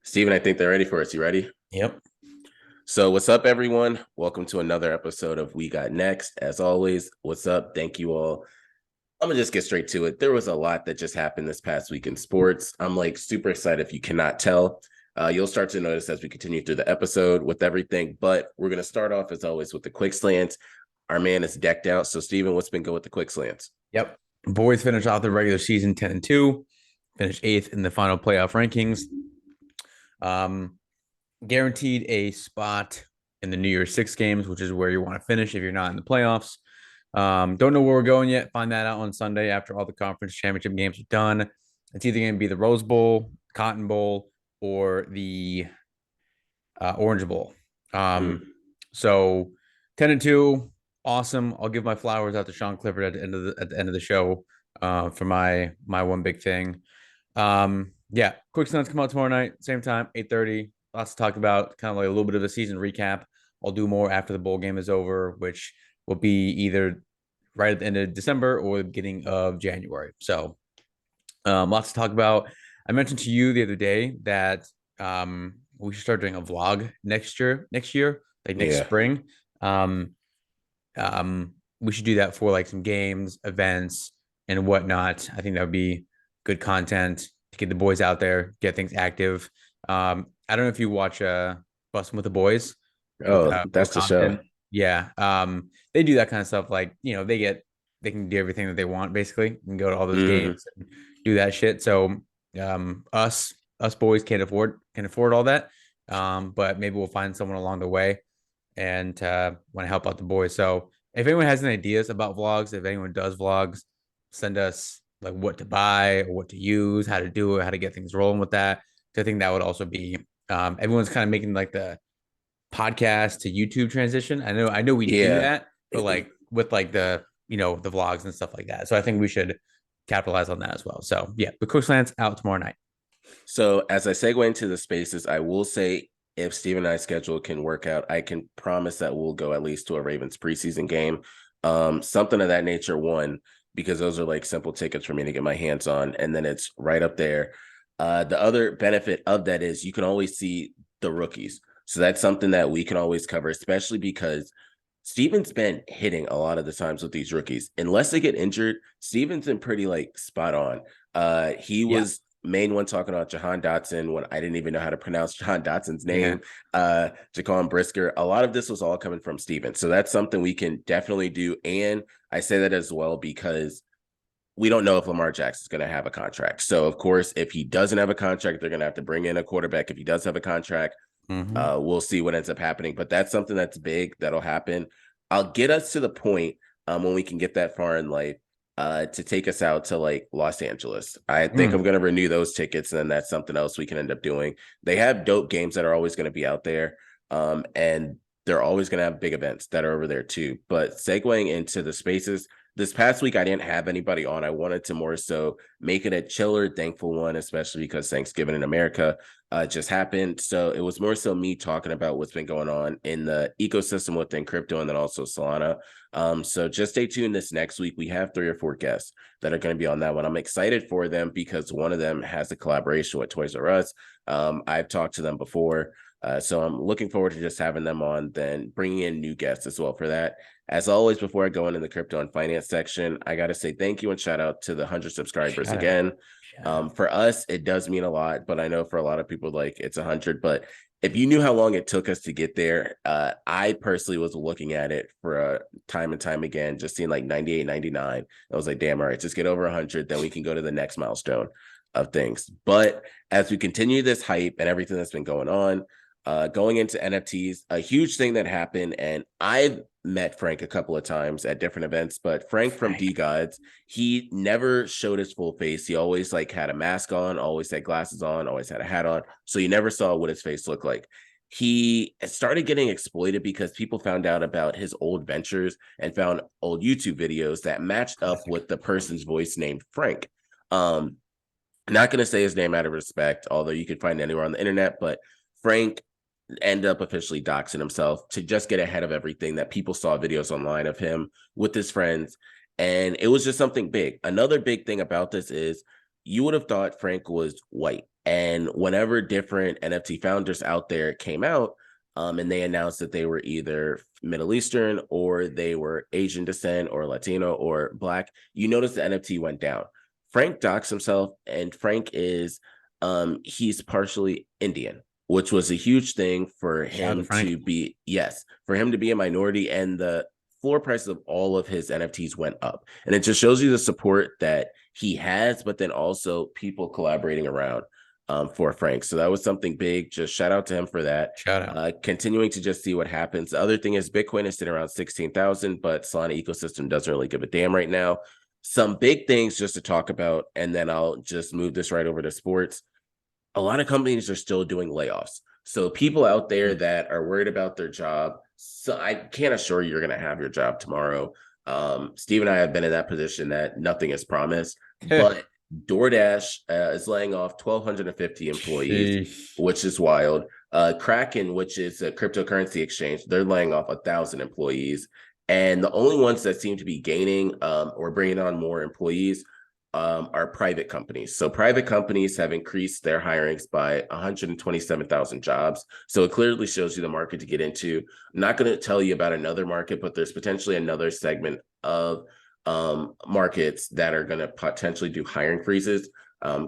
Steven, I think they're ready for us. You ready? Yep. So, what's up, everyone? Welcome to another episode of We Got Next. As always, what's up? Thank you all. I'm gonna just get straight to it. There was a lot that just happened this past week in sports. I'm like super excited if you cannot tell. You'll start to notice as we continue through the episode with everything, but we're gonna start off as always with the quick slants. Our man is decked out. So, Steven, what's been good with the quick slants? Yep. Boys finished off the regular season 10-2, finished eighth in the final playoff rankings. Guaranteed a spot in the New Year's Six games, which is where you want to finish if you're not in the playoffs. Don't know where we're going yet. Find that out on Sunday after all the conference championship games are done. It's either going to be the Rose Bowl, Cotton Bowl, or the Orange Bowl. So 10-2, awesome. I'll give my flowers out to Sean Clifford at the end of the show for my one big thing. Yeah, quick stunts come out tomorrow night, same time, 8:30. Lots to talk about, kind of like a little bit of a season recap. I'll do more after the bowl game is over, which will be either right at the end of December or the beginning of January. So lots to talk about. I mentioned to you the other day that we should start doing a vlog next year, like next Yeah. spring. We should do that for like some games, events, and whatnot. I think that would be good content to get the boys out there, get things active. I don't know if you watch Bustin' with the Boys with Oh, Will that's the show. Compton. Yeah. They do that kind of stuff. Like, they can do everything that they want, basically, and go to all those Mm-hmm. games and do that shit. So us boys can't afford all that. But maybe we'll find someone along the way and want to help out the boys. So if anyone has any ideas about vlogs, if anyone does vlogs, send us like what to buy or what to use, how to do it, how to get things rolling with that. So I think that would also be everyone's kind of making like the podcast to YouTube transition. I know we do Yeah. that, but like with like the vlogs and stuff like that. So I think we should capitalize on that as well. So yeah, the quick slants out tomorrow night. So as I segue into the spaces, I will say if Steve and I's schedule can work out, I can promise that we'll go at least to a Ravens preseason game. Something of that nature, one, because those are like simple tickets for me to get my hands on, and then it's right up there. The other benefit of that is you can always see the rookies. So that's something that we can always cover, especially because Steven's been hitting a lot of the times with these rookies. Unless they get injured, Steven's been pretty like spot on. He Yeah. was main one talking about Jahan Dotson when I didn't even know how to pronounce Jahan Dotson's Yeah. name. Jaquan Brisker. A lot of this was all coming from Steven. So that's something we can definitely do. And I say that as well because we don't know if Lamar Jackson's going to have a contract. So, of course, if he doesn't have a contract, they're going to have to bring in a quarterback. If he does have a contract, we'll see what ends up happening. But that's something that's big that'll happen. I'll get us to the point when we can get that far in life to take us out to like Los Angeles. I think I'm going to renew those tickets, and then that's something else we can end up doing. They have dope games that are always going to be out there, and they're always going to have big events that are over there too. But segueing into the spaces, this past week I didn't have anybody on. I wanted to more so make it a chiller, thankful one, especially because Thanksgiving in America just happened. So it was more so me talking about what's been going on in the ecosystem within crypto and then also Solana. So just stay tuned this next week. We have 3 or 4 guests that are going to be on that one. I'm excited for them because one of them has a collaboration with Toys R Us. I've talked to them before. So I'm looking forward to just having them on, then bringing in new guests as well for that. As always, before I go into the crypto and finance section, I got to say thank you and shout out to the 100 subscribers again. For us, it does mean a lot, but I know for a lot of people, like it's 100. But if you knew how long it took us to get there, I personally was looking at it for time and time again, just seeing like 98, 99. I was like, damn, all right, just get over 100. Then we can go to the next milestone of things. But as we continue this hype and everything that's been going on, going into NFTs, a huge thing that happened, and I've met Frank a couple of times at different events, but Frank from DeGods, he never showed his full face. He always like had a mask on, always had glasses on, always had a hat on. So you never saw what his face looked like. He started getting exploited because people found out about his old ventures and found old YouTube videos that matched up with the person's voice named Frank. Not going to say his name out of respect, although you can find it anywhere on the internet, but Frank end up officially doxing himself to just get ahead of everything that people saw videos online of him with his friends. And it was just something big. Another big thing about this is you would have thought Frank was white. And whenever different NFT founders out there came out, and they announced that they were either Middle Eastern or they were Asian descent or Latino or Black, you notice the NFT went down. Frank docs himself, and Frank is he's partially Indian, which was a huge thing for him to be, yes, for him to be a minority, and the floor price of all of his NFTs went up. And it just shows you the support that he has, but then also people collaborating around for Frank. So that was something big. Just shout out to him for that. Shout out. Continuing to just see what happens. The other thing is Bitcoin is sitting around 16,000, but Solana ecosystem doesn't really give a damn right now. Some big things just to talk about, and then I'll just move this right over to sports. A lot of companies are still doing layoffs. So people out there that are worried about their job, so I can't assure you're going to have your job tomorrow. Steve and I have been in that position that nothing is promised, but DoorDash is laying off 1,250 employees, which is wild. Kraken, which is a cryptocurrency exchange, they're laying off 1,000 employees. And the only ones that seem to be gaining or bringing on more employees are private companies. So private companies have increased their hirings by 127,000 jobs. So it clearly shows you the market to get into. I'm not going to tell you about another market, but there's potentially another segment of markets that are going to potentially do hiring freezes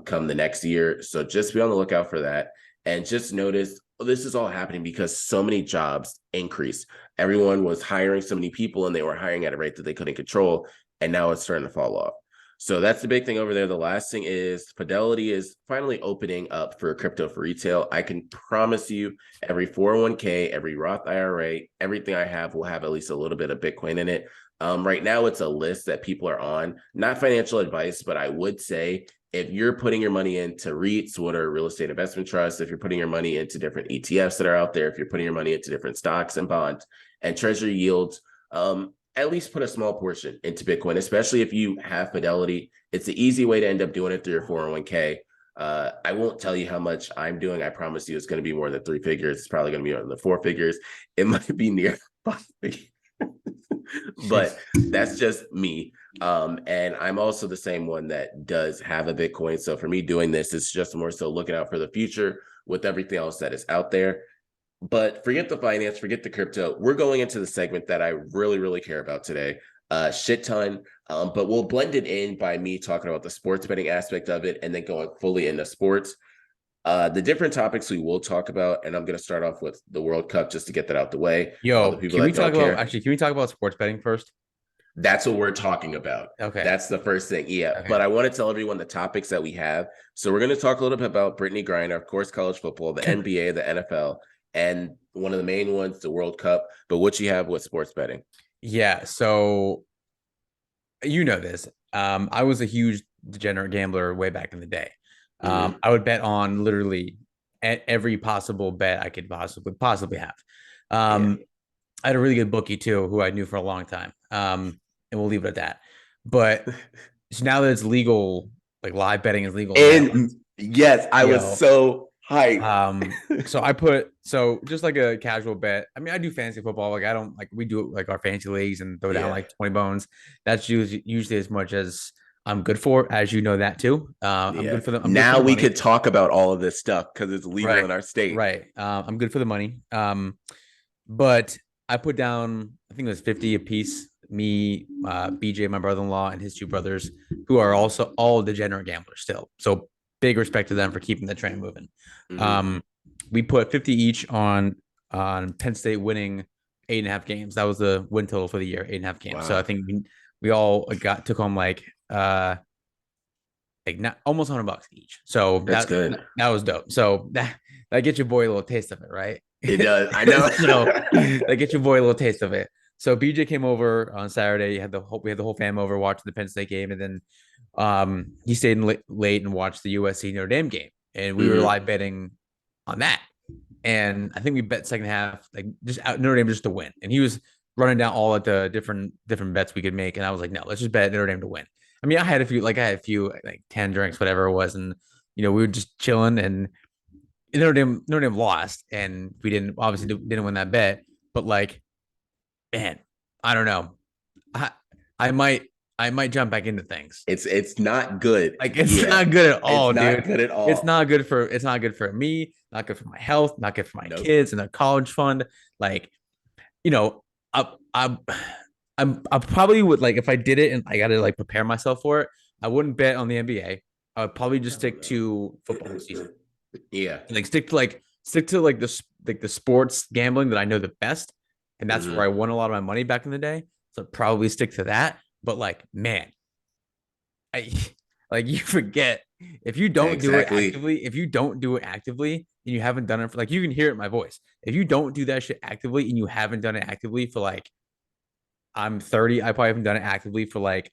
come the next year. So just be on the lookout for that. And just notice this is all happening because so many jobs increased. Everyone was hiring so many people and they were hiring at a rate that they couldn't control. And now it's starting to fall off. So that's the big thing over there. The last thing is Fidelity is finally opening up for crypto for retail. I can promise you every 401k, every Roth IRA, everything I have will have at least a little bit of Bitcoin in it. Right now, it's a list that people are on. Not financial advice, but I would say if you're putting your money into REITs, what are real estate investment trusts, if you're putting your money into different ETFs that are out there, if you're putting your money into different stocks and bonds and treasury yields, at least put a small portion into Bitcoin, especially if you have Fidelity. It's an easy way to end up doing it through your 401k. I won't tell you how much I'm doing. I promise you it's going to be more than 3 figures. It's probably going to be on the 4 figures. It might be near 5 figures. But that's just me. And I'm also the same one that does have a Bitcoin. So for me doing this, it's just more so looking out for the future with everything else that is out there. But forget the finance, forget the crypto. We're going into the segment that I really, really care about today. Shit ton. But we'll blend it in by me talking about the sports betting aspect of it and then going fully into sports. The different topics we will talk about, and I'm going to start off with the World Cup just to get that out the way. Yo, can we talk about sports betting first? That's what we're talking about. Okay. That's the first thing. Yeah. Okay. But I want to tell everyone the topics that we have. So we're going to talk a little bit about Brittany Griner, of course, college football, the NBA, the NFL, and one of the main ones, the World Cup. But what you have with sports betting? Yeah. So you know this. I was a huge degenerate gambler way back in the day. I would bet on literally every possible bet I could possibly have. I had a really good bookie too, who I knew for a long time. And we'll leave it at that. But so now that it's legal, like live betting is legal. And yes, I was so hyped. So just like a casual bet. I mean, I do fantasy football. Like I don't like we do like our fantasy leagues and throw down like 20 bones. That's usually as much as I'm good for, as you know that too. I'm good for them. Now we could talk about all of this stuff because it's legal in our state. Right. I'm good for the money. But I put down, I think it was 50 a piece. Me, BJ, my brother-in-law, and his 2 brothers, who are also all degenerate gamblers still. So big respect to them for keeping the train moving. We put 50 each on Penn State winning 8.5 games. That was the win total for the year, 8.5 games. Wow. So I think we all took home like not almost $100 each. So that's good. That was dope. So that gets your boy a little taste of it, right? It does. I know. So that gets your boy a little taste of it. So BJ came over on Saturday. We had the whole fam over watching the Penn State game, and then he stayed late and watched the USC Notre Dame game, and we were live betting on that. And I think we bet second half like just out Notre Dame just to win. And he was running down all of the different bets we could make, and I was like, no, let's just bet Notre Dame to win. I mean, I had a few like 10 drinks, whatever it was, and we were just chilling, and Notre Dame lost, and we didn't win that bet, but like. Man, I don't know. I might I might jump back into things. It's not good. Like it's not good at all, it's not dude. good at all. It's not good for me, not good for my health, not good for my Nope. kids and their college fund. Like, you know, I I I probably would, like, if I did it and I got to like prepare myself for it, I wouldn't bet on the NBA. I would probably just stick to football season. Yeah. Like stick to like the sports gambling that I know the best, and that's where I won a lot of my money back in the day. So I'd probably stick to that. But like, man, I like you forget if you don't do it Exactly. actively, if you don't do it actively and you haven't done it for, like, you can hear it in my voice. If you don't do that shit actively and you haven't done it actively for like, I'm 30, I probably haven't done it actively for like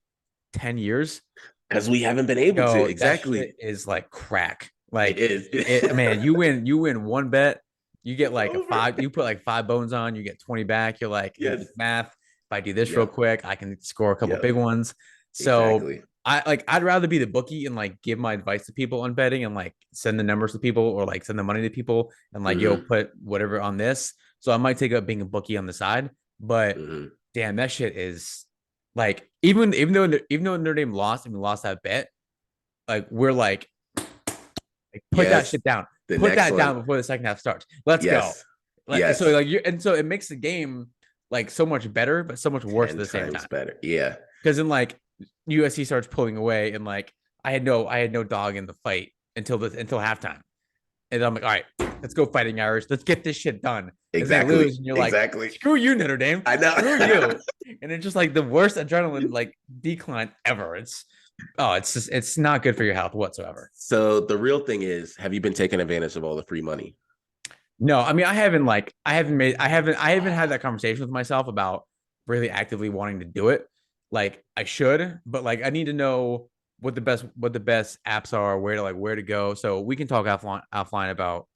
10 years. Because we haven't been able to. Yo, that Exactly. shit is like crack. It Like is. man, you win one bet, you get It's like a over. five, you put like 5 bones on, you get 20 back. You're like, hey, Yes. math. If I do this real Yep. quick, I can score a couple Yep. big ones. So Exactly. I'd rather be the bookie and like give my advice to people on betting and like send the numbers to people or like send the money to people and like, yo, Mm-hmm. put whatever on this. So I might take up being a bookie on the side, but Mm-hmm. damn, that shit is like, even though Notre Dame lost and we lost that bet, like we're like put that Yes. shit down. The Put next that down one. before the second half starts. Let's go. Yes. Like, so Yes. like you, and so it makes the game like so much better, but so much worse at 10 the same times time. better. Yeah. Because then like USC starts pulling away, and like I had no dog in the fight until halftime. And I'm like, all right, let's go, Fighting Irish. Let's get this shit done. And they Exactly. lose, and you're like, Exactly. screw you, Notre Dame. I know. Screw you. And it's just like the worst adrenaline like decline ever. It's just, it's not good for your health whatsoever. So the real thing is, have you been taking advantage of all the free money? No, I mean, I haven't had that conversation with myself about really actively wanting to do it. Like I should, but like I need to know what the best apps are, where to go. So we can talk offline about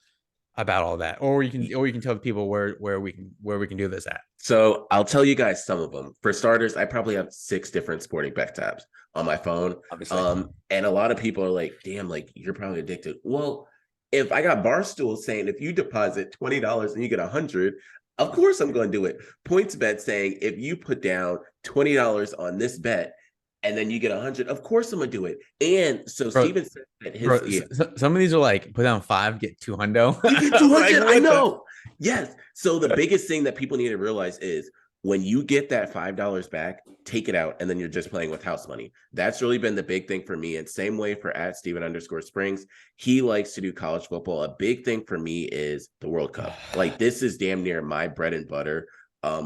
all that, or you can tell the people where we can do this at. So I'll tell you guys some of them. For starters, I probably have 6 different sporting bet tabs on my phone. Obviously, And a lot of people are like, damn, like you're probably addicted. Well, if I got Barstool saying if you deposit $20 and you get 100, of course I'm going to do it. PointsBet saying if you put down $20 on this bet and then you get 100, of course I'm gonna do it. And so bro. Steven said that Bro, some of these are like put down 5, get 200. you get Like, 200. I what the? know. Yes. So the biggest thing that people need to realize is when you get that $5 back, take it out, and then you're just playing with house money. That's really been the big thing for me. And same way for @Steven_Springs. He likes to do college football. A big thing for me is the World Cup. Like this is damn near my bread and butter.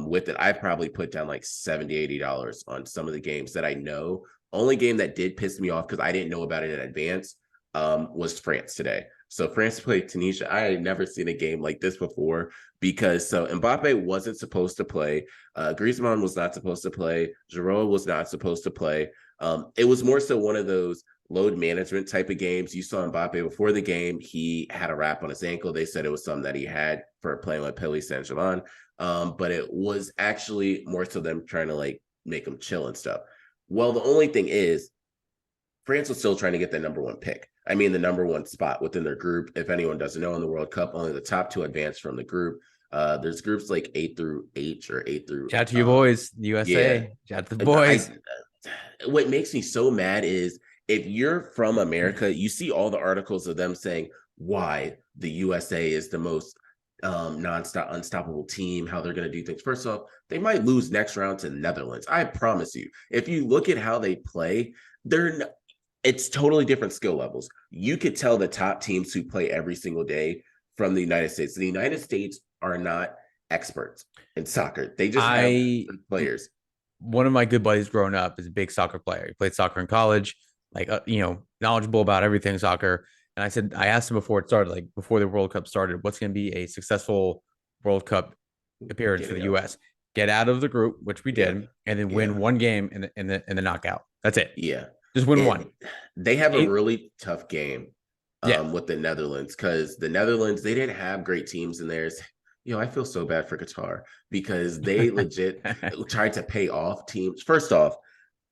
With it, I probably put down like $70-$80 on some of the games that I know. Only game that did piss me off because I didn't know about it in advance was France today. So France played Tunisia. I had never seen a game like this before because so Mbappe wasn't supposed to play. Griezmann was not supposed to play. Giroud was not supposed to play. It was more so one of those load management type of games. You saw Mbappe before the game. He had a wrap on his ankle. They said it was something that he had for playing with Paris Saint-Germain. But it was actually more so them trying to like make him chill and stuff. Well, the only thing is France was still trying to get the number one pick. I mean, the number one spot within their group. If anyone doesn't know, in the World Cup, only the top 2 advance from the group. There's groups like 8 through H or 8 through. Shout out to you boys, USA. Yeah. Shout out to the boys. What makes me so mad is if you're from America, you see all the articles of them saying why the USA is the most nonstop unstoppable team, how they're going to do things. First off, they might lose next round to the Netherlands. I promise you. If you look at how they play, it's totally different skill levels. You could tell the top teams who play every single day from the United States. The United States are not experts in soccer. They just have players. One of my good buddies growing up is a big soccer player. He played soccer in college, like knowledgeable about everything soccer. And I asked him before it started, like before the World Cup started, what's going to be a successful World Cup appearance for the U.S. Get out of the group, which we did, and then win one game in the knockout. That's it. Yeah, just win one. They have a really tough game with the Netherlands because the Netherlands, they didn't have great teams in theirs. I feel so bad for Qatar because they legit tried to pay off teams. First off,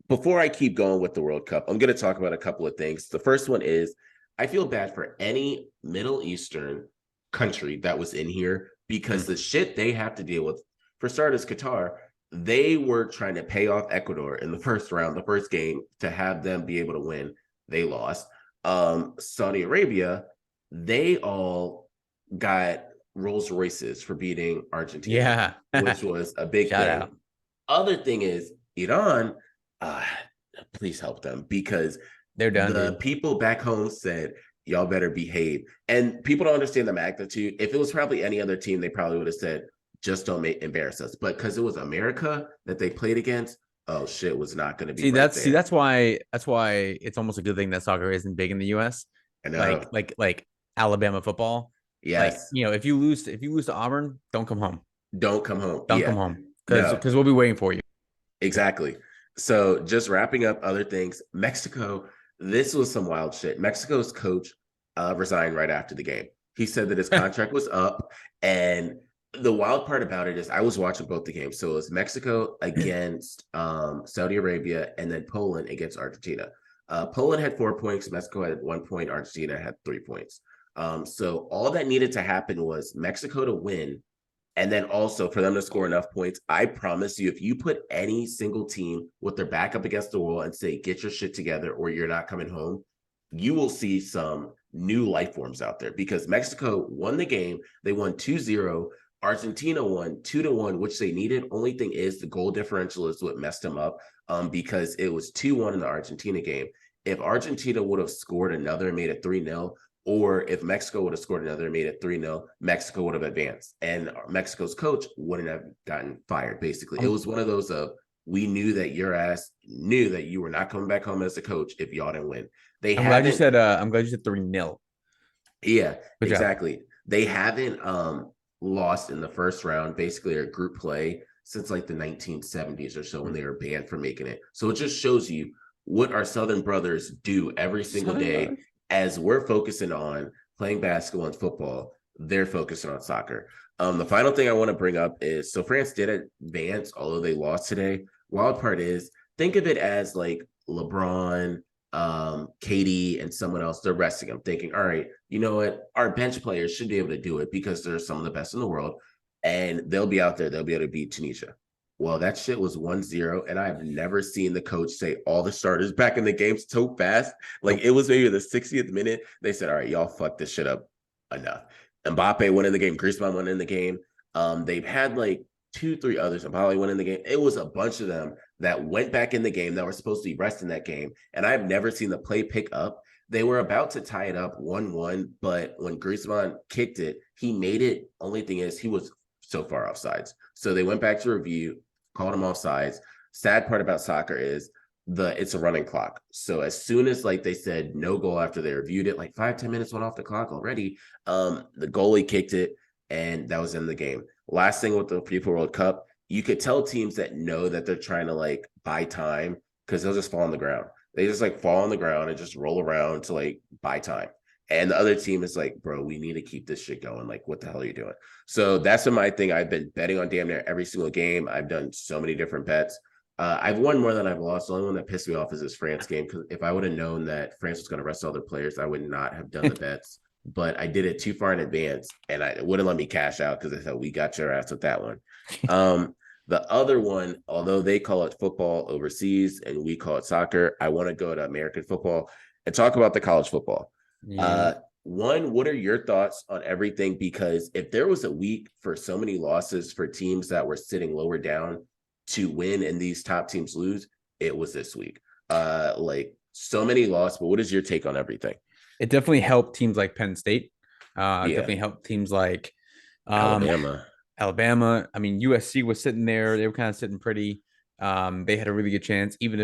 before I keep going with the World Cup, I'm going to talk about a couple of things. The first one is I feel bad for any Middle Eastern country that was in here because the shit they have to deal with. For starters, Qatar, they were trying to pay off Ecuador in the first round, the first game, to have them be able to win. They lost. Saudi Arabia, they all got Rolls Royces for beating Argentina, Yeah. which was a big Shout thing. out. Other thing is Iran, uh, please help them, because They're done, the dude. people back home said, y'all better behave. And people don't understand the magnitude. If it was probably any other team, they probably would have said, just don't embarrass us. But because it was America that they played against, oh shit was not going to be right there. That's why it's almost a good thing that soccer isn't big in the US. I Like know. like Alabama football. Like, Yes. if you lose to Auburn, don't come home. Don't come home. Don't come Yeah. home. Because No, because we'll be waiting for you. exactly. So just wrapping up other things, Mexico, this was some wild shit. Mexico's coach resigned right after the game. He said that his contract was up. And the wild part about it is I was watching both the games. So it was Mexico against Saudi Arabia and then Poland against Argentina. Poland had 4 points. Mexico had 1 point. Argentina had 3 points. So all that needed to happen was Mexico to win, and then also for them to score enough points. I promise you, if you put any single team with their back up against the wall and say, get your shit together or you're not coming home, you will see some new life forms out there, because Mexico won the game. They won 2-0. Argentina won 2-1, which they needed. Only thing is the goal differential is what messed them up, because it was 2-1 in the Argentina game. If Argentina would have scored another and made it 3-0, or if Mexico would have scored another and made it 3-0, Mexico would have advanced. And Mexico's coach wouldn't have gotten fired, basically. It was one of those of, we knew that your ass knew that you were not coming back home as a coach if y'all didn't win. They haven't. I'm glad you said 3-0. Yeah, Good job. exactly. They haven't lost in the first round, basically, or group play, since like the 1970s or so, when they were banned from making it. So it just shows you what our Southern brothers do every single Southern day. brothers. As we're focusing on playing basketball and football, they're focusing on soccer. The final thing I want to bring up is, so France did advance, although they lost today. Wild part is, think of it as like LeBron, KD, and someone else. They're resting them, thinking, all right, you know what? Our bench players should be able to do it because they're some of the best in the world, and they'll be out there. They'll be able to beat Tunisia. Well, that shit was 1-0, and I've never seen the coach say all the starters back in the game so fast. Like, it was maybe the 60th minute. They said, all right, y'all fuck this shit up enough. Mbappe went in the game. Griezmann went in the game. They've had like 2, 3 others. Mbappe went in the game. It was a bunch of them that went back in the game that were supposed to be resting that game. And I've never seen the play pick up. They were about to tie it up 1-1, but when Griezmann kicked it, he made it. Only thing is, he was so far offsides. So they went back to review, called him offsides. Sad part about soccer is it's a running clock. So as soon as like they said no goal after they reviewed it, like 5-10 minutes went off the clock already. The goalie kicked it, and that was in the game. Last thing with the FIFA World Cup, you could tell teams that know that they're trying to like buy time, because they'll just fall on the ground. They just like fall on the ground and just roll around to like buy time. And the other team is like, bro, we need to keep this shit going. Like, what the hell are you doing? So that's been my thing. I've been betting on damn near every single game. I've done so many different bets. I've won more than I've lost. The only one that pissed me off is this France game, because if I would have known that France was going to rest all their players, I would not have done the bets. But I did it too far in advance, and it wouldn't let me cash out because I said, we got your ass with that one. The other one, although they call it football overseas and we call it soccer, I want to go to American football and talk about the college football. Yeah. One, what are your thoughts on everything? Because if there was a week for so many losses for teams that were sitting lower down to win and these top teams lose, it was this week. Like, so many losses, but what is your take on everything? It definitely helped teams like Penn State. Yeah. Definitely helped teams like Alabama. Alabama. I mean, USC was sitting there. They were kind of sitting pretty. They had a really good chance, even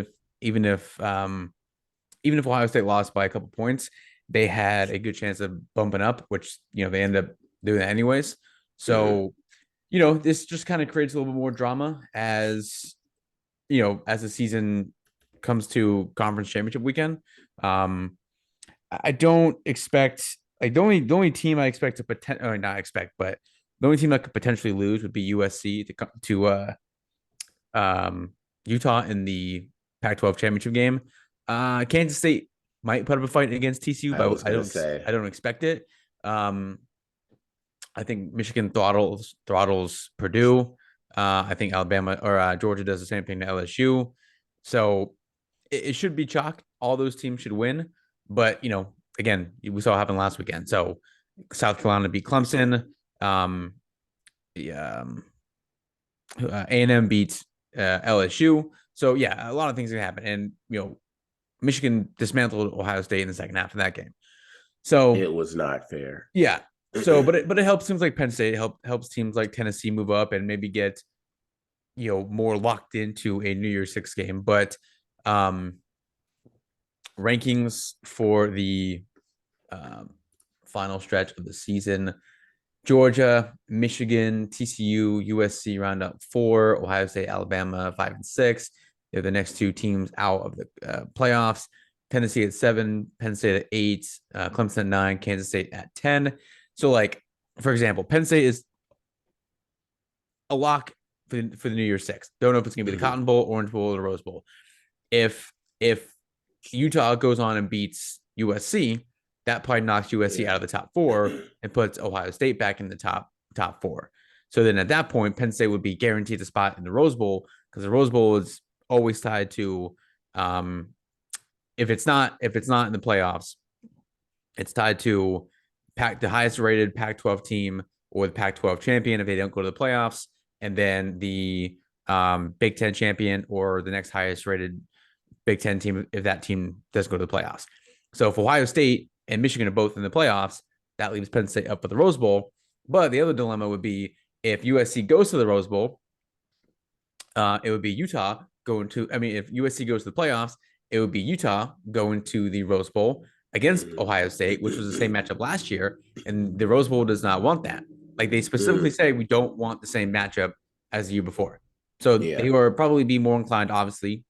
if Ohio State lost by a couple points, they had a good chance of bumping up, which they ended up doing that anyways. So, this just kind of creates a little bit more drama as the season comes to conference championship weekend. I don't expect, like, the only team I expect to not expect, but the only team that could potentially lose would be USC to Utah in the Pac-12 championship game. Kansas State might put up a fight against TCU, I was but I gonna don't say, I don't expect it. I think Michigan throttles Purdue. I think Alabama or Georgia does the same thing to LSU. So it should be chalk. All those teams should win. But, again, we saw it happen last weekend. So South Carolina beat Clemson. Yeah, A&M beats LSU. So, yeah, a lot of things can happen. And, Michigan dismantled Ohio State in the second half of that game. So it was not fair. Yeah. So, but it helps teams like Penn State, helps teams like Tennessee move up and maybe get more locked into a New Year's Six game. But rankings for the final stretch of the season: Georgia, Michigan, TCU, USC round up 4, Ohio State, Alabama 5 and 6. They're the next two teams out of the playoffs. Tennessee at 7, Penn State at 8, Clemson at 9, Kansas State at 10. So, like, for example, Penn State is a lock for the New Year's Six. Don't know if it's going to be the Cotton Bowl, Orange Bowl, or the Rose Bowl. If Utah goes on and beats USC, that probably knocks USC out of the top 4 and puts Ohio State back in the top 4. So then at that point, Penn State would be guaranteed a spot in the Rose Bowl, because the Rose Bowl is always tied to if it's not in the playoffs, it's tied to the highest rated Pac-12 team or the Pac-12 champion if they don't go to the playoffs, and then the Big Ten champion or the next highest rated Big Ten team if that team does go to the playoffs. So if Ohio State and Michigan are both in the playoffs, that leaves Penn State up for the Rose Bowl. But the other dilemma would be if USC goes to the Rose Bowl, it would be Utah going to. I mean, if USC goes to the playoffs, it would be Utah going to the Rose Bowl against Ohio State, which was the same matchup last year. And the Rose Bowl does not want that. Like, they specifically say we don't want the same matchup as the year before. So they will probably be more inclined, obviously,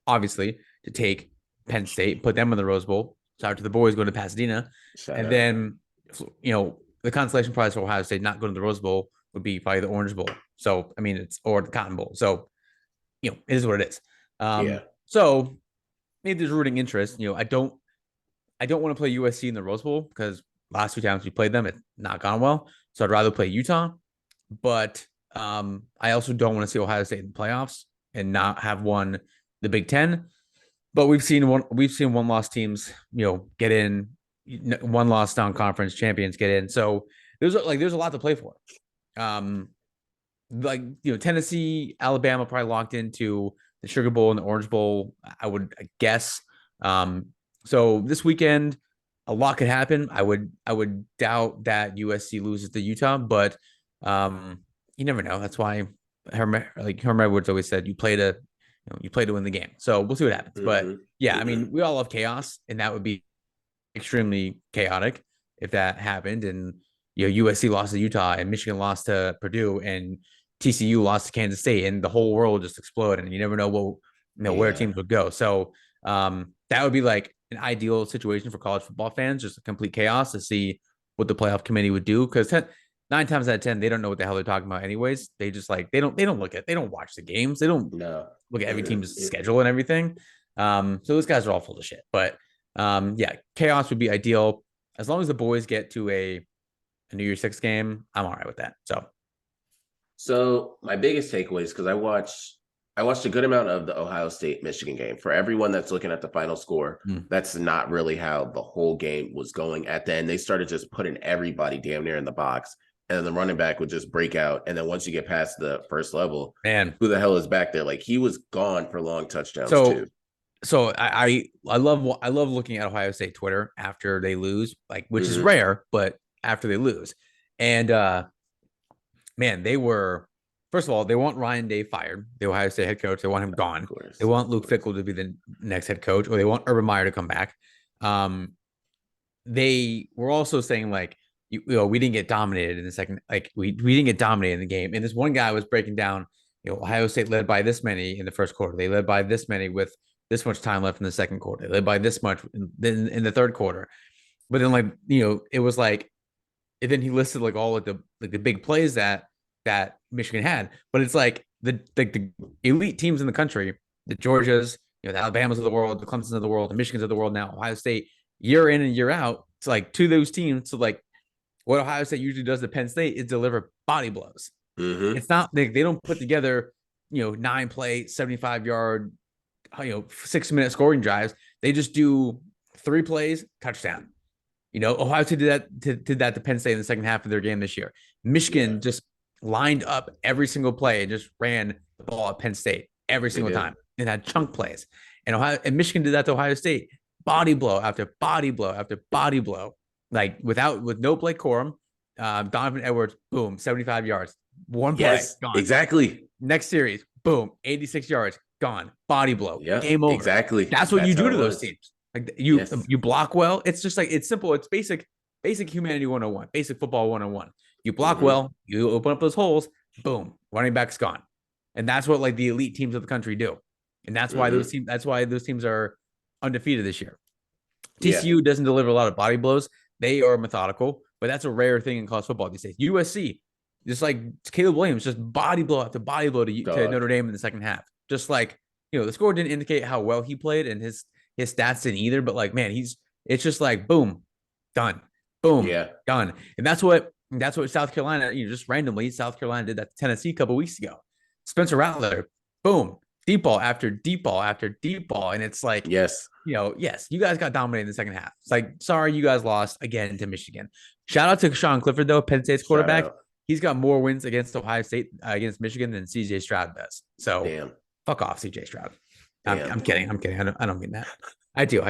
to take Penn State, put them in the Rose Bowl. Shout out to the boys going to Pasadena. Then, the consolation prize for Ohio State not going to the Rose Bowl would be probably the Orange Bowl. So, I mean, or the Cotton Bowl. So, it is what it is. So maybe there's rooting interest. I don't want to play USC in the Rose Bowl because last 2 times we played them, it's not gone well. So I'd rather play Utah. But I also don't want to see Ohio State in the playoffs and not have won the Big Ten. But we've seen one-loss teams, get in, one-loss non-conference champions get in. So there's a lot to play for. Tennessee, Alabama probably locked into the Sugar Bowl and the Orange Bowl, I would guess. So this weekend, a lot could happen. I would doubt that USC loses to Utah, but you never know. That's why Herm Edwards always said you play to win the game. So we'll see what happens. But yeah, I mean, we all love chaos, and that would be extremely chaotic if that happened. And USC lost to Utah, and Michigan lost to Purdue, and TCU lost to Kansas State, and the whole world just exploded, and you never know where teams would go. So that would be like an ideal situation for college football fans, just a complete chaos to see what the playoff committee would do. Because 9 times out of 10, they don't know what the hell they're talking about anyways. They just they don't watch the games. They don't look at every team's schedule and everything. So those guys are all full of shit. But chaos would be ideal. As long as the boys get to a New Year's Six game, I'm all right with that. So my biggest takeaway is because I watched a good amount of the Ohio State Michigan game. For everyone that's looking at the final score, that's not really how the whole game was going. At the end, they started just putting everybody damn near in the box, and then the running back would just break out. And then once you get past the first level, man, who the hell is back there? Like, he was gone for long touchdowns too. So I love looking at Ohio State Twitter after they lose, which is rare, but after they lose. And man, they were, first of all, they want Ryan Day fired, the Ohio State head coach. They want him gone. They want Luke Fickell to be the next head coach, or they want Urban Meyer to come back. They were also saying we didn't get dominated in the second, we didn't get dominated in the game. And this one guy was breaking down, Ohio State led by this many in the first quarter. They led by this many with this much time left in the second quarter. They led by this much in the third quarter. But then it was and then he listed all the big plays that Michigan had. But it's the elite teams in the country, the Georgias, the Alabamas of the world, the Clemsons of the world, the Michigans of the world, now Ohio State, year in and year out. It's to those teams. So what Ohio State usually does to Penn State is deliver body blows. Mm-hmm. It's not they don't put together, 9-play, 75-yard, 6-minute scoring drives. They just do 3 plays, touchdown. Ohio State did that to Penn State in the second half of their game this year. Michigan just lined up every single play and just ran the ball at Penn State every single time. It had chunk plays. And Michigan did that to Ohio State. Body blow after body blow after body blow. Like with no Blake Corum, Donovan Edwards, boom, 75 yards. One play, gone. Exactly. Next series, boom, 86 yards, gone. Body blow. Yeah, game over. Exactly. That's what you do to those teams. Like you block well. It's just like, it's simple. It's basic humanity 101, basic football 101. You block well, you open up those holes, boom, running back's gone. And that's what like the elite teams of the country do. And that's why those teams are undefeated this year. TCU doesn't deliver a lot of body blows. They are methodical, but that's a rare thing in college football these days. USC, just like Caleb Williams, just body blow after body blow to Notre Dame in the second half. Just like, the score didn't indicate how well he played, and his stats didn't either. But like, man, it's just like boom, done, boom, done. And that's what South Carolina, just randomly, South Carolina did that to Tennessee a couple weeks ago. Spencer Rattler, boom, deep ball after deep ball after deep ball. And it's like, yes, you guys got dominated in the second half. It's like, sorry, you guys lost again to Michigan. Shout out to Sean Clifford, though, Penn State's quarterback. He's got more wins against Ohio State, against Michigan than CJ Stroud does. So fuck off, CJ Stroud. I'm kidding. I don't mean that. I do.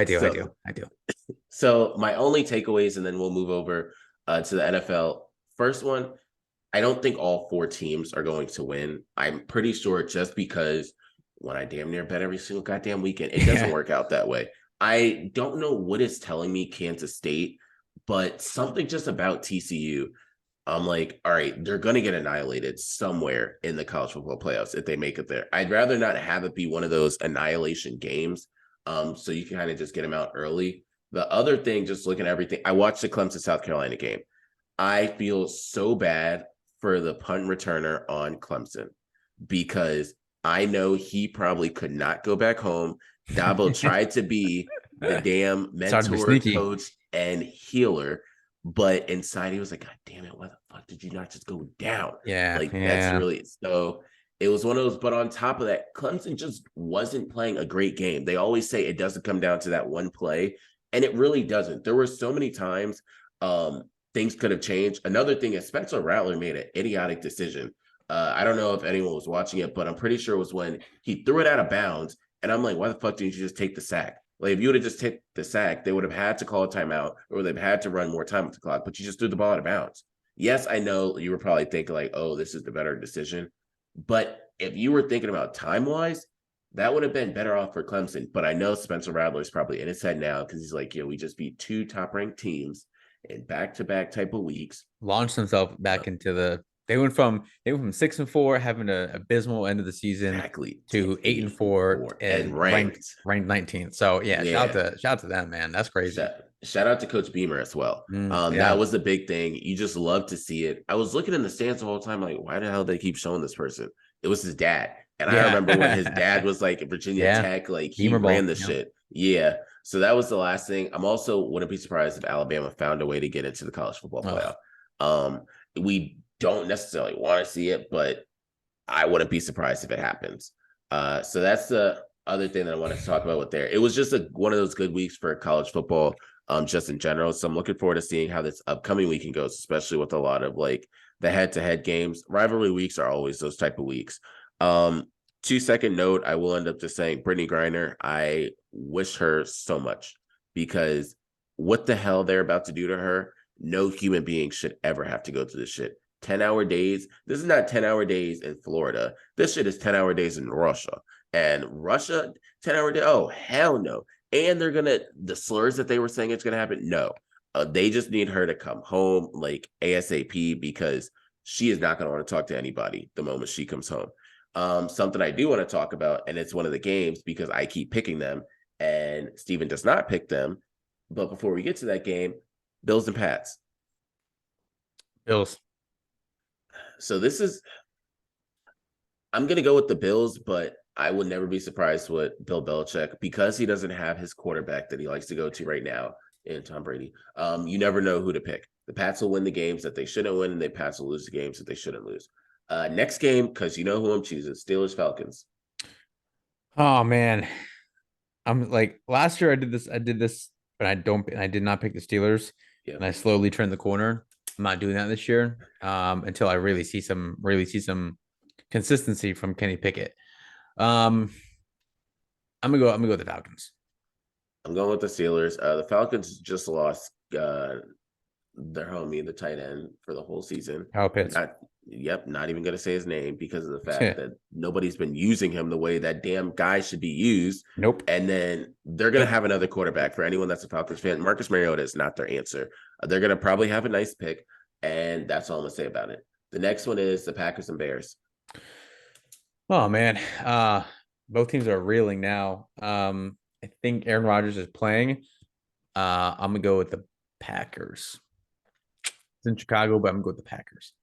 So my only takeaways, and then we'll move over to the NFL. First one, I don't think all 4 teams are going to win. I'm pretty sure, just because when I damn near bet every single goddamn weekend, it doesn't work out that way. I don't know what is telling me Kansas State, but something just about TCU. I'm like, all right, they're going to get annihilated somewhere in the college football playoffs if they make it there. I'd rather not have it be one of those annihilation games, so you can kind of just get them out early. The other thing, just looking at everything, I watched the Clemson South Carolina game. I feel so bad for the punt returner on Clemson, because I know he probably could not go back home. Dabo tried to be the damn mentor, coach, and healer, but inside he was like, God damn it, why the fuck did you not just go down? That's really, so it was one of those. But on top of that, Clemson just wasn't playing a great game. They always say it doesn't come down to that one play, and it really doesn't. There were so many times things could have changed. Another thing is Spencer Rattler made an idiotic decision. I don't know if anyone was watching it, but I'm pretty sure it was when he threw it out of bounds. And I'm like, why the fuck didn't you just take the sack? Like, if you would have just taken the sack, they would have had to call a timeout, or they've had to run more time with the clock, but you just threw the ball out of bounds. Yes, I know you were probably thinking like, oh, this is the better decision. But if you were thinking about time-wise, that would have been better off for Clemson. But I know Spencer Rattler is probably in his head now, because he's like, we just beat 2 top-ranked teams in back-to-back type of weeks. Launched himself back into the – they went from 6-4, having an abysmal end of the season, to 8-4 and ranked 19th. So shout out to them, man. That's crazy. Shout out to Coach Beamer as well. That was the big thing. You just love to see it. I was looking in the stands the whole time, like, why the hell did they keep showing this person? It was his dad. And I remember when his dad was like Virginia Tech, like he ran the shit. Yeah. So that was the last thing. I'm also wouldn't be surprised if Alabama found a way to get into the college football playoff. We don't necessarily want to see it, but I wouldn't be surprised if it happens. So that's the other thing that I wanted to talk about with there. It was just one of those good weeks for college football, just in general. So I'm looking forward to seeing how this upcoming weekend goes, especially with a lot of like the head-to-head games. Rivalry weeks are always those type of weeks. 2-second note, I will end up just saying Brittany Griner, I wish her so much, because what the hell they're about to do to her, no human being should ever have to go through this shit. 10-hour days. This is not 10-hour days in Florida. This shit is 10-hour days in Russia. And Russia, 10-hour day. Oh, hell no. And the slurs that they were saying it's going to happen. No, they just need her to come home like ASAP, because she is not going to want to talk to anybody the moment she comes home. Something I do want to talk about, and it's one of the games because I keep picking them and Steven does not pick them. But before we get to that game, Bills and Pats. Bills. So I'm going to go with the Bills, but I would never be surprised with Bill Belichick, because he doesn't have his quarterback that he likes to go to right now in Tom Brady. You never know who to pick. The Pats will win the games that they shouldn't win, and the Pats will lose the games that they shouldn't lose. Next game, because you know who I'm choosing: Steelers Falcons. Oh man, I'm like last year I did this, but I did not pick the Steelers, Yeah, and I slowly turned the corner. I'm not doing that this year, until I really see some consistency from Kenny Pickett. Um, I'm gonna go with the Falcons. I'm going with the Steelers. The Falcons just lost their homie, the tight end, for the whole season. Kyle Pitts. Not even going to say his name because of the fact that nobody's been using him the way that damn guy should be used. Nope. And then they're going to have another quarterback. For anyone that's a Falcons fan, Marcus Mariota is not their answer. They're going to probably have a nice pick, and that's all I'm going to say about it. The next one is the Packers and Bears. Oh man, both teams are reeling now. I think Aaron Rodgers is playing. I'm gonna go with the Packers. It's in Chicago, but I'm gonna go with the Packers.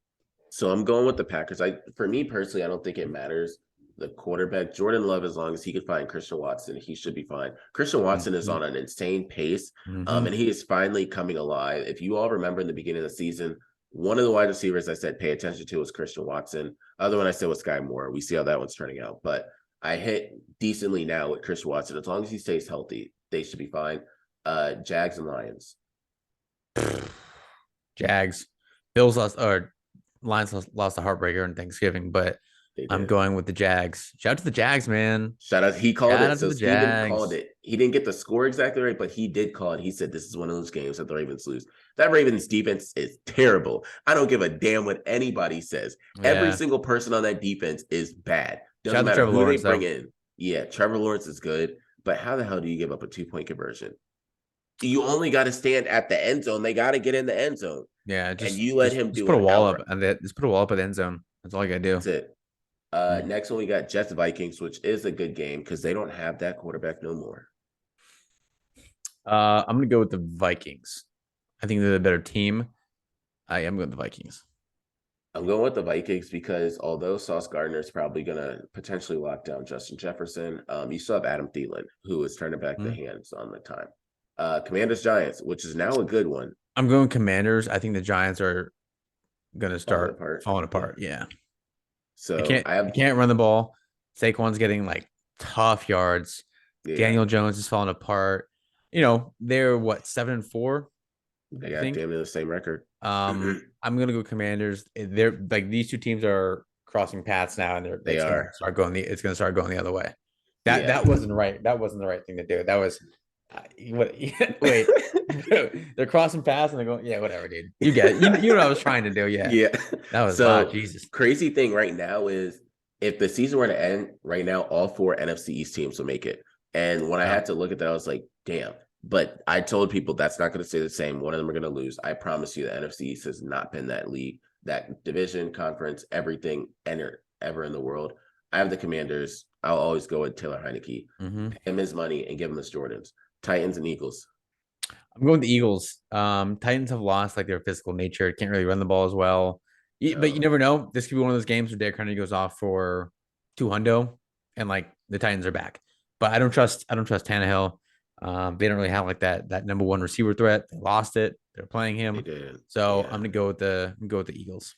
So I'm going with the Packers. For me personally, I don't think it matters the quarterback. Jordan Love, as long as he could find Christian Watson, he should be fine. Christian Watson is on an insane pace, and he is finally coming alive. If you all remember in the beginning of the season, one of the wide receivers I said pay attention to was Christian Watson. Other one I said was Sky Moore. We see how that one's turning out. But I hit decently now with Christian Watson. As long as he stays healthy, they should be fine. Jags and Lions. Jags. Bills lost or Lions lost a heartbreaker on Thanksgiving, but I'm going with the Jags. Shout out to the Jags, man. Shout out. He called Shout it. out So to the Steven Jags. called it. He didn't get the score exactly right, but he did call it. He said this is one of those games that the Ravens lose. That Ravens defense is terrible. I don't give a damn what anybody says. Yeah. Every single person on that defense is bad. Shout Doesn't out to matter Trevor who Lawrence, they bring though. in. Yeah, Trevor Lawrence is good, but how the hell do you give up a 2-point conversion? You only got to stand at the end zone. They got to get in the end zone. Yeah, and you let him just do put a it wall outright. up, and just put a wall up at the end zone. That's all you gotta do. That's it. Next one we got Jets Vikings, which is a good game because they don't have that quarterback no more. I'm gonna go with the Vikings. I think they're the better team. I am going with the Vikings. I'm going with the Vikings because although Sauce Gardner is probably going to potentially lock down Justin Jefferson, you still have Adam Thielen, who is turning back the hands on the time. Commanders Giants, which is now a good one. I'm going Commanders. I think the Giants are going to start falling apart. Yeah. So I can't run the ball. Saquon's getting like tough yards. Yeah. Daniel Jones is falling apart. You know, they're what, 7-4? They got damn near the same record. I'm gonna go Commanders. They're like these two teams are crossing paths now, and it's gonna start going the other way. That wasn't right. That wasn't the right thing to do. That was wait. They're crossing paths and they're going, yeah, whatever, dude. You get it. You know what I was trying to do. Yeah. Yeah. That was Jesus. Crazy thing right now is if the season were to end right now, all 4 NFC East teams will make it. And when I had to look at that, I was like, damn. But I told people that's not going to stay the same. One of them are going to lose. I promise you the NFC East has not been that league, that division, conference, everything ever in the world. I have the Commanders. I'll always go with Taylor Heineke. Pay him his money and give him his Jordans. Titans and Eagles. I'm going with the Eagles. Titans have lost like their physical nature. Can't really run the ball as well. But you never know. This could be one of those games where Derrick Henry goes off for 200 and like the Titans are back. But I don't trust Tannehill. They don't really have like that number one receiver threat. They lost it. They're playing him. They did. So I'm gonna go with the Eagles.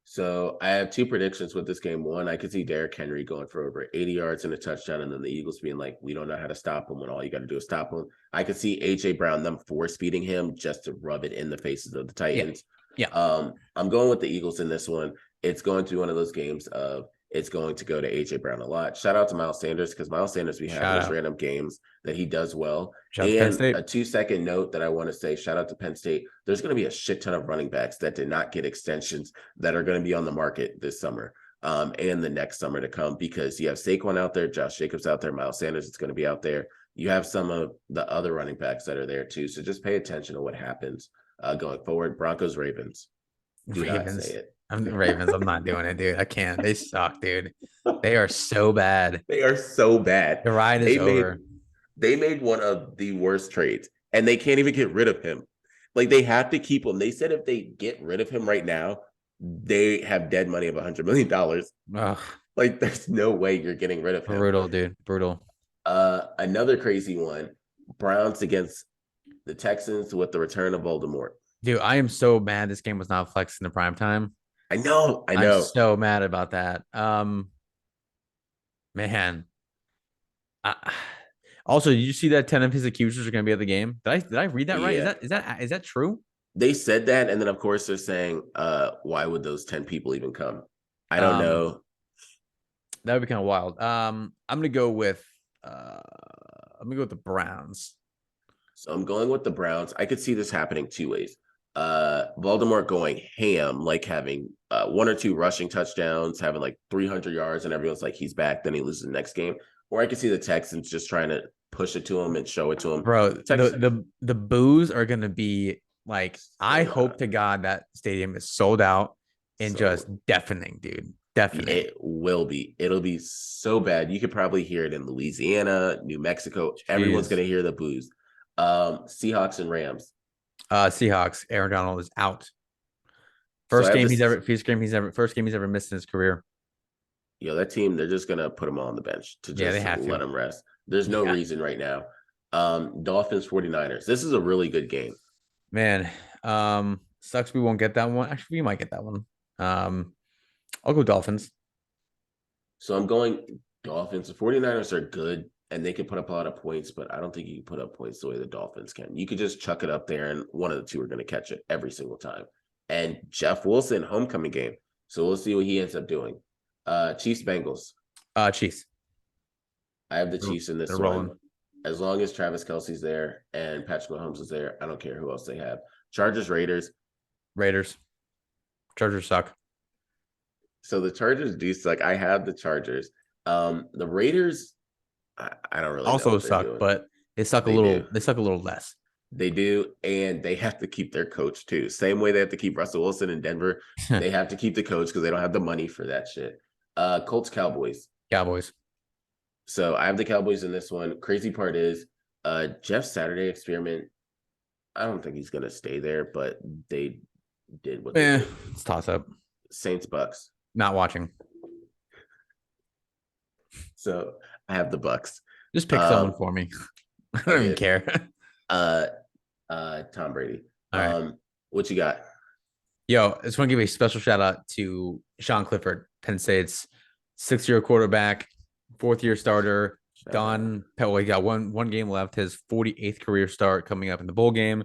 So I have 2 predictions with this game. One, I could see Derrick Henry going for over 80 yards and a touchdown, and then the Eagles being like, we don't know how to stop him when all you got to do is stop him. I could see AJ Brown them force feeding him just to rub it in the faces of the Titans. Yeah. I'm going with the Eagles in this one. It's going to be one of those games of it's going to go to AJ Brown a lot. Shout out to Miles Sanders because Miles Sanders, we have those random games that he does well. And a 2-second note that I want to say, shout out to Penn State. There's going to be a shit ton of running backs that did not get extensions that are going to be on the market this summer and the next summer to come because you have Saquon out there, Josh Jacobs out there, Miles Sanders is going to be out there. You have some of the other running backs that are there too. So just pay attention to what happens going forward. Broncos, Ravens. Do not say it. I'm the Ravens. I'm not doing it, dude. I can't. They suck, dude. They are so bad. They are so bad. The ride is over. They made one of the worst trades, and they can't even get rid of him. Like, they have to keep him. They said if they get rid of him right now, they have dead money of $100 million. Ugh. Like, there's no way you're getting rid of him. Brutal, dude. Brutal. Another crazy one. Browns against the Texans with the return of Voldemort. Dude, I am so mad this game was not flexed in the prime time. I know. I I'm know. so mad about that. Man. I, also, did you see that 10 of his accusers are going to be at the game? Did I read that right? Is Yeah. that true? They said that, and then of course they're saying, why would those 10 people even come? I don't Um, know. that would be kind of wild. I'm gonna go with the Browns. So I'm going with the Browns. I could see this happening two ways. Baltimore going ham, like having one or two rushing touchdowns, having like 300 yards, and everyone's like, he's back. Then he loses the next game. Or I could see the Texans just trying to push it to him and show it to him. Bro, Texans the boos are gonna be like, I so hope to God that stadium is sold out and just so deafening, dude. Deafening. it will be. It'll be so bad. You could probably hear it in Louisiana, New Mexico. Everyone's Jeez. gonna hear the boos. Seahawks and Rams. Seahawks, Aaron Donald is out. So I have this. First game he's ever missed in his career. That team, they're just gonna put him on the bench to Yeah, they just have let to. him rest. There's no Yeah. reason right now. Dolphins 49ers. This is a really good game. Man, sucks we won't get that one. Actually, we might get that one. I'll go Dolphins. So I'm going Dolphins. The 49ers are good and they can put up a lot of points, but I don't think you can put up points the way the Dolphins can. You could just chuck it up there and one of the two are going to catch it every single time. And Jeff Wilson, homecoming game. So we'll see what he ends up doing. Chiefs Bengals. Chiefs. I have the Chiefs in this They're one. rolling. As long as Travis Kelsey's there and Patrick Mahomes is there, I don't care who else they have. Chargers Raiders. Raiders. Chargers suck. So the Chargers do suck. I have the Chargers. The Raiders, I don't really know Also what they're suck, doing. but they suck a They little. do. They suck a little less. They do, and they have to keep their coach too. Same way they have to keep Russell Wilson in Denver. They have to keep the coach because they don't have the money for that shit. Colts Cowboys. Cowboys. So I have the Cowboys in this one. Crazy part is Jeff Saturday experiment. I don't think he's gonna stay there, but they did what they did. It's toss up. Saints Bucks. Not watching. So I have the Bucks. Just pick someone for me. I don't even care. Tom Brady. All right. What you got? Yo, I just want to give a special shout out to Sean Clifford, Penn State's 6-year quarterback, 4th-year starter. Done. He got one game left. His 48th career start coming up in the bowl game.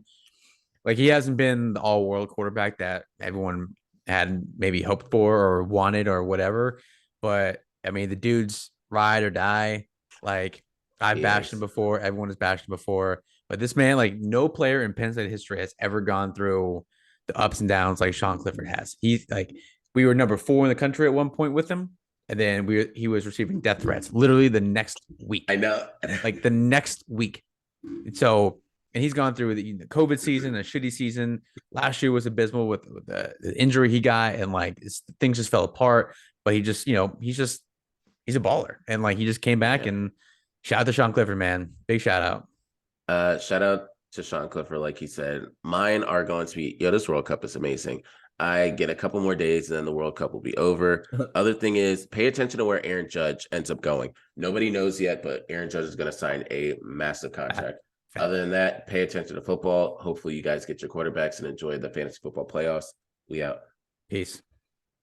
Like, he hasn't been the all-world quarterback that everyone had maybe hoped for or wanted or whatever. But I mean, the dude's ride or die. Like, I've bashed him before. Everyone has bashed him before. But this man, like, no player in Penn State history has ever gone through the ups and downs like Sean Clifford has. He's like, we were number 4 in the country at one point with him. And then he was receiving death threats literally the next week. I know. Like, the next week. So, and he's gone through the COVID season, a shitty season. Last year was abysmal with the injury he got, and like things just fell apart. But he just, he's a baller, and like he just came back and shout out to Sean Clifford, man, big shout out. Shout out to Sean Clifford, like he said. Mine are going to be, this World Cup is amazing. I get a couple more days and then the World Cup will be over. Other thing is, pay attention to where Aaron Judge ends up going. Nobody knows yet, but Aaron Judge is going to sign a massive contract. Other than that, pay attention to football. Hopefully you guys get your quarterbacks and enjoy the fantasy football playoffs. We out. Peace.